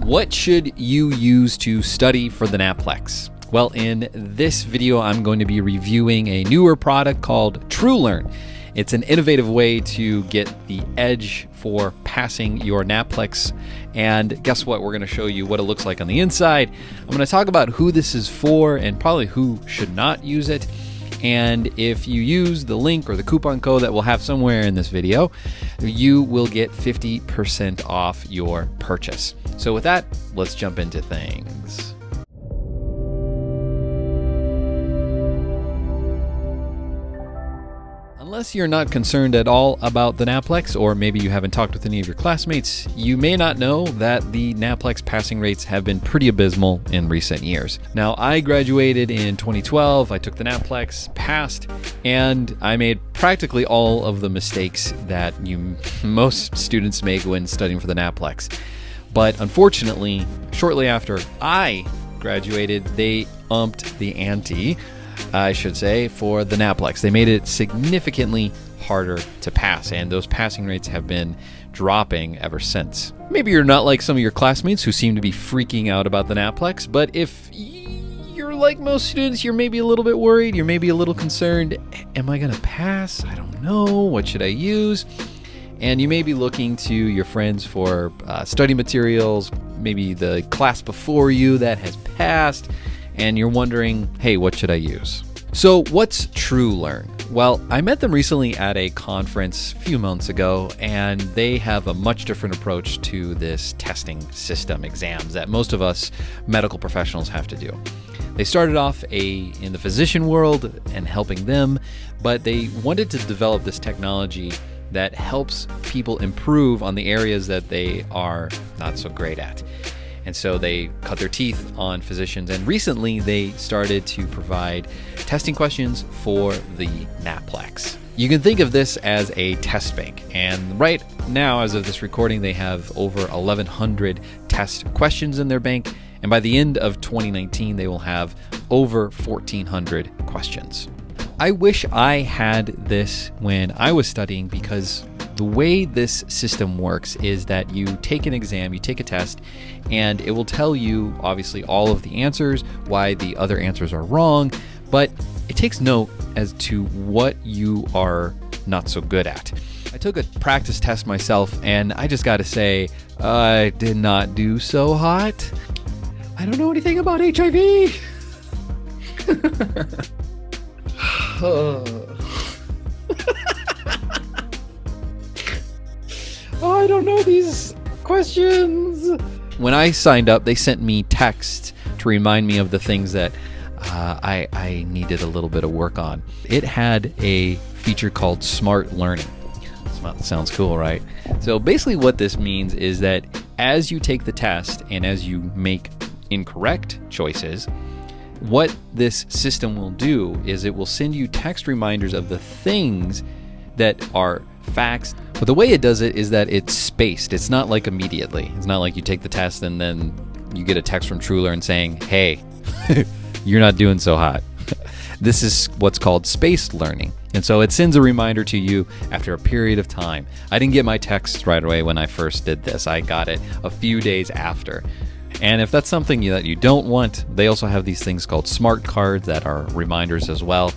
What should you use to study for the NAPLEX? Well, in this video, I'm going to be reviewing a newer product called TrueLearn. It's an innovative way to get the edge for passing your NAPLEX. And guess what? We're going to show you what it looks like on the inside. I'm going to talk about who this is for and probably who should not use it. And if you use the link or the coupon code that we'll have somewhere in this video, you will get 50% off your purchase. So with that, let's jump into things. Unless you're not concerned at all about the NAPLEX, or maybe you haven't talked with any of your classmates, you may not know that the NAPLEX passing rates have been pretty abysmal in recent years. Now, I graduated in 2012, I took the NAPLEX, passed, and I made practically all of the mistakes that most students make when studying for the NAPLEX. But unfortunately, shortly after I graduated, they upped the ante, I should say, for the NAPLEX. They made it significantly harder to pass, and those passing rates have been dropping ever since. Maybe you're not like some of your classmates who seem to be freaking out about the NAPLEX, but if you're like most students, you're maybe a little bit worried, you're maybe a little concerned. Am I going to pass? I don't know. What should I use? And you may be looking to your friends for study materials, maybe the class before you that has passed, and you're wondering, hey, what should I use? So what's TrueLearn? Well, I met them recently at a conference a few months ago, and they have a much different approach to this testing system exams that most of us medical professionals have to do. They started off in the physician world and helping them, but they wanted to develop this technology that helps people improve on the areas that they are not so great at. And so they cut their teeth on physicians, and recently they started to provide testing questions for the NAPLEX. You can think of this as a test bank, and right now, as of this recording, they have over 1,100 test questions in their bank, and by the end of 2019, they will have over 1,400 questions. I wish I had this when I was studying, because the way this system works is that you take an exam, you take a test, and it will tell you, obviously, all of the answers, why the other answers are wrong, but it takes note as to what you are not so good at. I took a practice test myself, and I just got to say, I did not do so hot. I don't know anything about HIV. I don't know these questions. When I signed up, they sent me texts to remind me of the things that I needed a little bit of work on. It had a feature called Smart Learning. Sounds cool, right? So basically what this means is that as you take the test and as you make incorrect choices, what this system will do is it will send you text reminders of the things that are facts. But the way it does it is that it's spaced. It's not like immediately. It's not like you take the test and then you get a text from TrueLearn saying, hey, you're not doing so hot. This is what's called spaced learning. And so it sends a reminder to you after a period of time. I didn't get my text right away when I first did this. I got it a few days after. And if that's something that you don't want, they also have these things called smart cards that are reminders as well.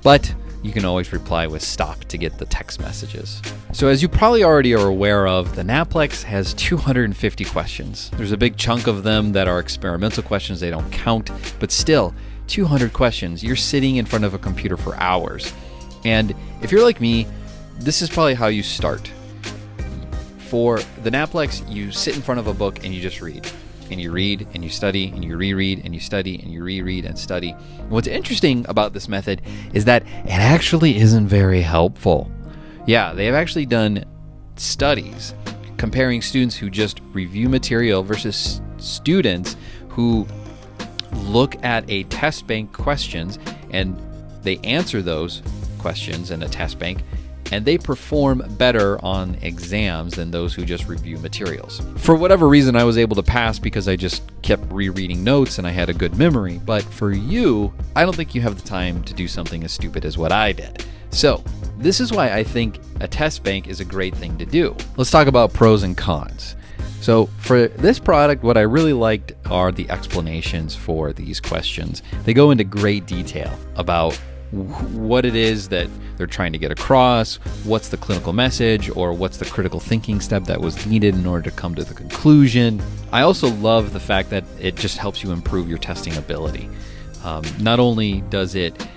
But you can always reply with stop to get the text messages. So as you probably already are aware of, the NAPLEX has 250 questions. There's a big chunk of them that are experimental questions. They don't count, but still 200 questions. You're sitting in front of a computer for hours. And if you're like me, this is probably how you start. For the NAPLEX, you sit in front of a book and you just read. And you read and you study and you reread and you study and you reread and study. And what's interesting about this method is that it actually isn't very helpful. Yeah, they have actually done studies comparing students who just review material versus students who look at a test bank questions and they answer those questions in a test bank, and they perform better on exams than those who just review materials. For whatever reason, I was able to pass because I just kept rereading notes and I had a good memory. But for you, I don't think you have the time to do something as stupid as what I did. So this is why I think a test bank is a great thing to do. Let's talk about pros and cons. So for this product, what I really liked are the explanations for these questions. They go into great detail about what it is that they're trying to get across, what's the clinical message, or what's the critical thinking step that was needed in order to come to the conclusion. I also love the fact that it just helps you improve your testing ability. Not only does it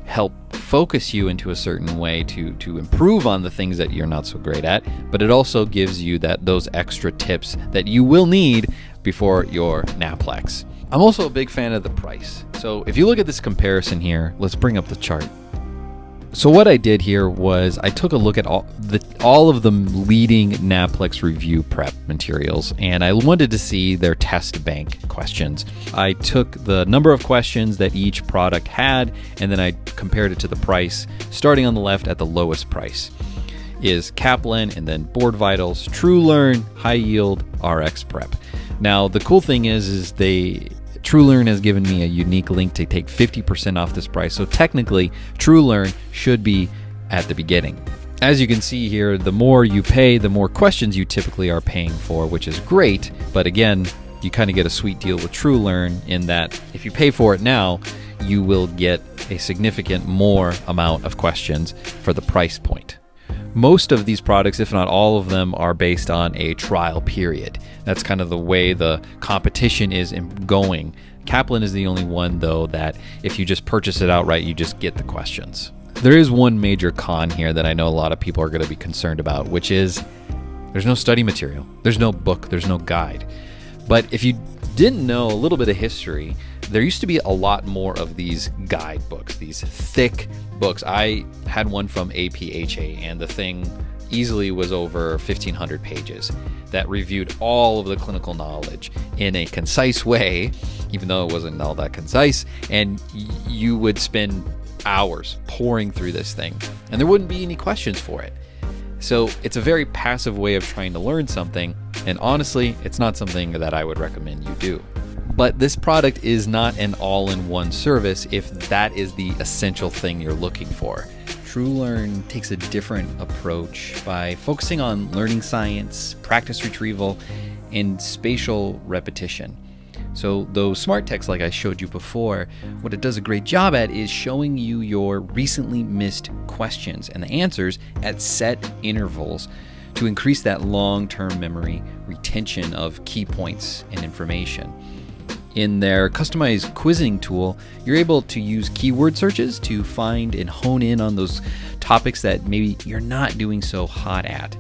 help focus you into a certain way to improve on the things that you're not so great at, but it also gives you those extra tips that you will need before your NAPLEX. I'm also a big fan of the price. So if you look at this comparison here, let's bring up the chart. So what I did here was I took a look at all of the leading NAPLEX review prep materials, and I wanted to see their test bank questions. I took the number of questions that each product had, and then I compared it to the price. Starting on the left at the lowest price is Kaplan, and then Board Vitals, TrueLearn, High Yield, RX Prep. Now the cool thing is TrueLearn has given me a unique link to take 50% off this price. So technically, TrueLearn should be at the beginning. As you can see here, the more you pay, the more questions you typically are paying for, which is great. But again, you kind of get a sweet deal with TrueLearn in that if you pay for it now, you will get a significant more amount of questions for the price point. Most of these products, if not all of them, are based on a trial period. That's kind of the way the competition is going. Kaplan is the only one, though, that if you just purchase it outright, you just get the questions. There is one major con here that I know a lot of people are going to be concerned about, which is there's no study material. There's no book. There's no guide. But if you didn't know a little bit of history, there used to be a lot more of these guidebooks, these thick books. I had one from APHA, and the thing easily was over 1,500 pages that reviewed all of the clinical knowledge in a concise way, even though it wasn't all that concise, and you would spend hours pouring through this thing, and there wouldn't be any questions for it. So it's a very passive way of trying to learn something, and honestly, it's not something that I would recommend you do. But this product is not an all-in-one service if that is the essential thing you're looking for. TrueLearn takes a different approach by focusing on learning science, practice retrieval, and spatial repetition. So those smart texts, like I showed you before, what it does a great job at is showing you your recently missed questions and the answers at set intervals to increase that long-term memory retention of key points and information. In their customized quizzing tool, you're able to use keyword searches to find and hone in on those topics that maybe you're not doing so hot at.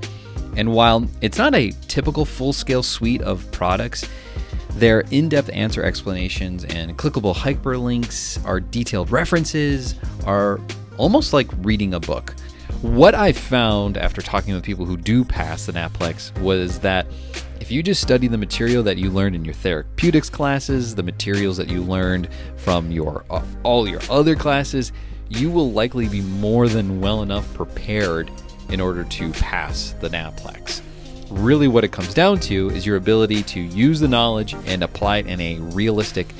And while it's not a typical full-scale suite of products, their in-depth answer explanations and clickable hyperlinks, our detailed references are almost like reading a book. What I found after talking with people who do pass the NAPLEX was that if you just study the material that you learned in your therapeutics classes, the materials that you learned from all your other classes, you will likely be more than well enough prepared in order to pass the NAPLEX. Really what it comes down to is your ability to use the knowledge and apply it in a realistic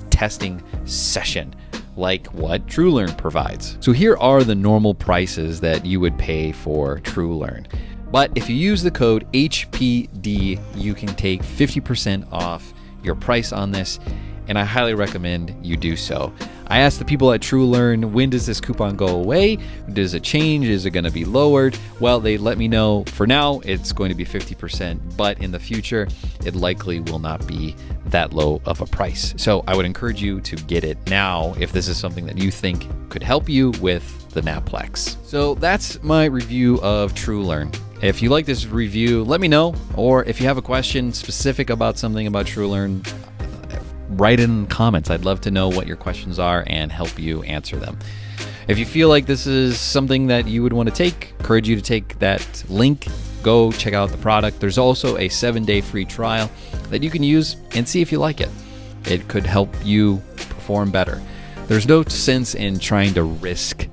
testing session, like what TrueLearn provides. So here are the normal prices that you would pay for TrueLearn. But if you use the code HPD, you can take 50% off your price on this, and I highly recommend you do so. I asked the people at TrueLearn, when does this coupon go away? Does it change? Is it going to be lowered? Well, they let me know for now it's going to be 50%, but in the future, it likely will not be that low of a price. So I would encourage you to get it now if this is something that you think could help you with the NAPLEX. So that's my review of TrueLearn. If you like this review, let me know, or if you have a question specific about something about TrueLearn, write it in the comments. I'd love to know what your questions are and help you answer them. If you feel like this is something that you would want to encourage you to take that link, go check out the product. There's also a 7-day free trial that you can use and see if you like it. It could help you perform better. There's no sense in trying to risk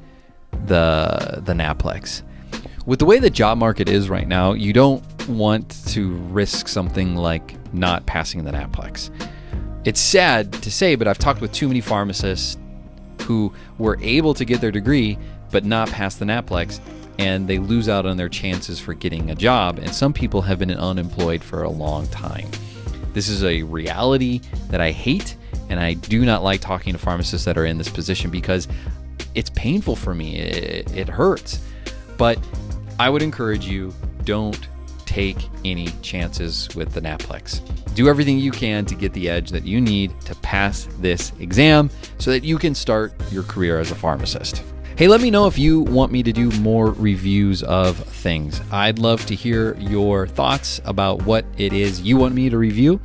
the NAPLEX. With the way the job market is right now, you don't want to risk something like not passing the NAPLEX. It's sad to say, but I've talked with too many pharmacists who were able to get their degree but not pass the NAPLEX, and they lose out on their chances for getting a job. And some people have been unemployed for a long time. This is a reality that I hate, and I do not like talking to pharmacists that are in this position because it's painful for me. It hurts. But I would encourage you, don't take any chances with the NAPLEX. Do everything you can to get the edge that you need to pass this exam so that you can start your career as a pharmacist. Hey, let me know if you want me to do more reviews of things. I'd love to hear your thoughts about what it is you want me to review.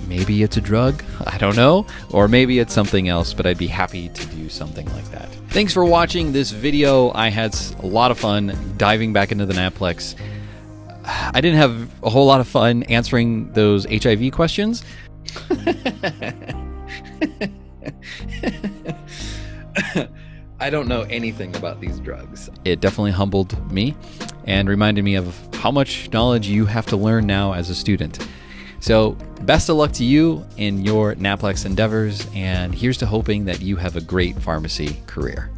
Maybe it's a drug, I don't know, or maybe it's something else, but I'd be happy to do something like that. Thanks for watching this video. I had a lot of fun diving back into the NAPLEX. I didn't have a whole lot of fun answering those HIV questions. I don't know anything about these drugs. It definitely humbled me and reminded me of how much knowledge you have to learn now as a student. So best of luck to you in your NAPLEX endeavors, and here's to hoping that you have a great pharmacy career.